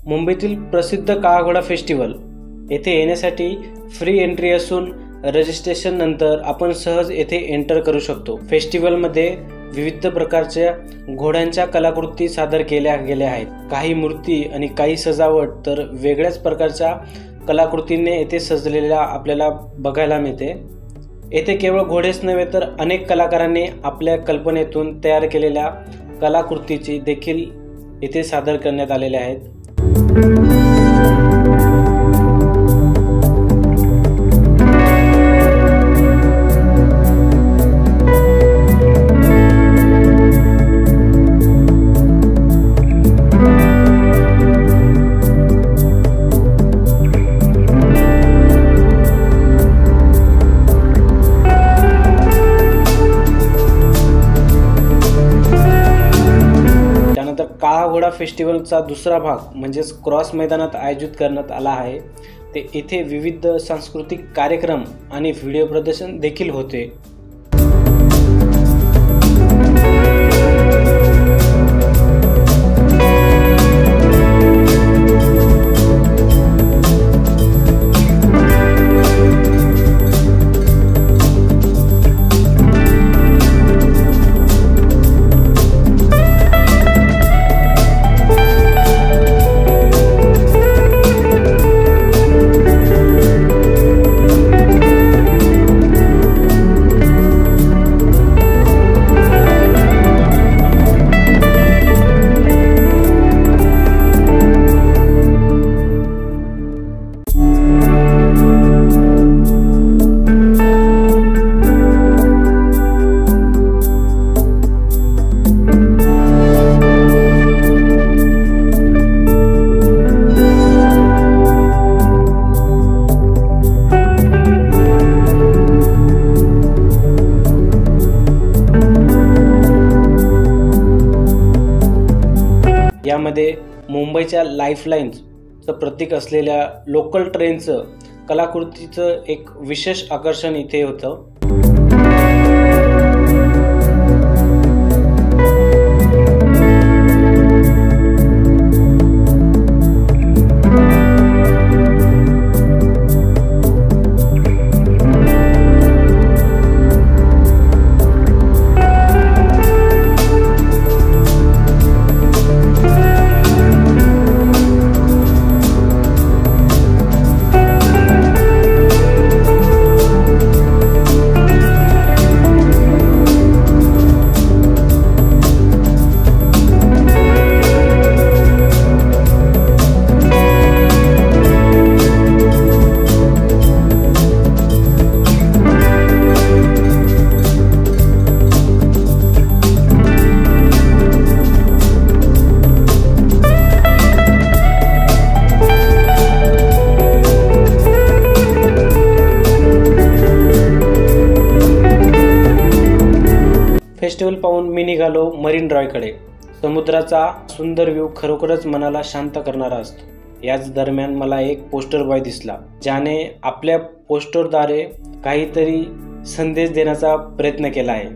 मुंबईतील प्रसिद्ध काळा घोडा फेस्टिवल येथे येण्यासाठी फ्री एंट्री असून रजिस्ट्रेशन नंतर आपण सहज येथे एंटर करू शकतो। फेस्टिवलमध्ये विविध प्रकारच्या घोड्यांच्या कलाकृती सादर केल्या गेल्या आहेत। काही मूर्ती आणि काही सजावट तर वेगळ्याच प्रकारच्या कलाकृतीने येथे सजलेल्या आपल्याला बघायला मिळते। येथे केवळ घोडेच नव्हे तर अनेक कलाकारांनी आपल्या कल्पनेतून तयार केलेल्या कलाकृतीची देखील येथे सादर करण्यात आलेल्या आहेत। काळा घोडा फेस्टिवलचा दुसरा भाग म्हणजेच क्रॉस मैदानात आयोजित करण्यात आला आहे। ते येथे विविध सांस्कृतिक कार्यक्रम आणि व्हिडिओ प्रदर्शन देखील होते। यामध्ये मुंबईच्या लाईफलाईनचं प्रतीक असलेल्या लोकल ट्रेनचं कलाकृतीचं एक विशेष आकर्षण इथे होतं। फेस्टिवल पाहून मी निघालो मरीन ड्राईव्हकडे। समुद्राचा सुंदर व्ह्यू खरोखरच मनाला शांत करणारा असतो। याच दरम्यान मला एक पोस्टर बॉय दिसला, ज्याने आपल्या पोस्टरद्वारे काहीतरी संदेश देण्याचा प्रयत्न केला आहे।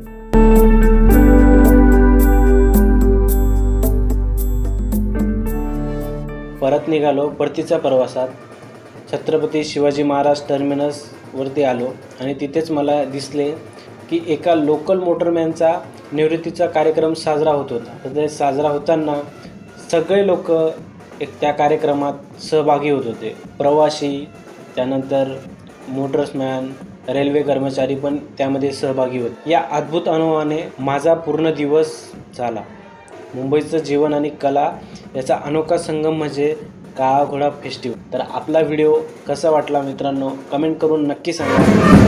परत निघालो परतीच्या प्रवासात। छत्रपती शिवाजी महाराज टर्मिनस वरती आलो आणि तिथेच मला दिसले की एका लोकल मोटरमॅनचा निवृत्तीचा कार्यक्रम साजरा होत होता। तर ते साजरा होताना सगळे लोक त्या कार्यक्रमात सहभागी होत होते। प्रवासी, त्यानंतर मोटर्समॅन, रेल्वे कर्मचारी पण त्यामध्ये सहभागी होते। या अद्भुत अनुभवाने माझा पूर्ण दिवस झाला। मुंबईचं जीवन आणि कला याचा अनोखा संगम म्हणजे काळा घोडा फेस्टिवल। तर आपला व्हिडिओ कसा वाटला मित्रांनो, कमेंट करून नक्की सांगा।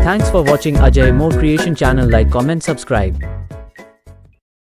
Thanks for watching Ajay More Creation channel. Like, comment, subscribe.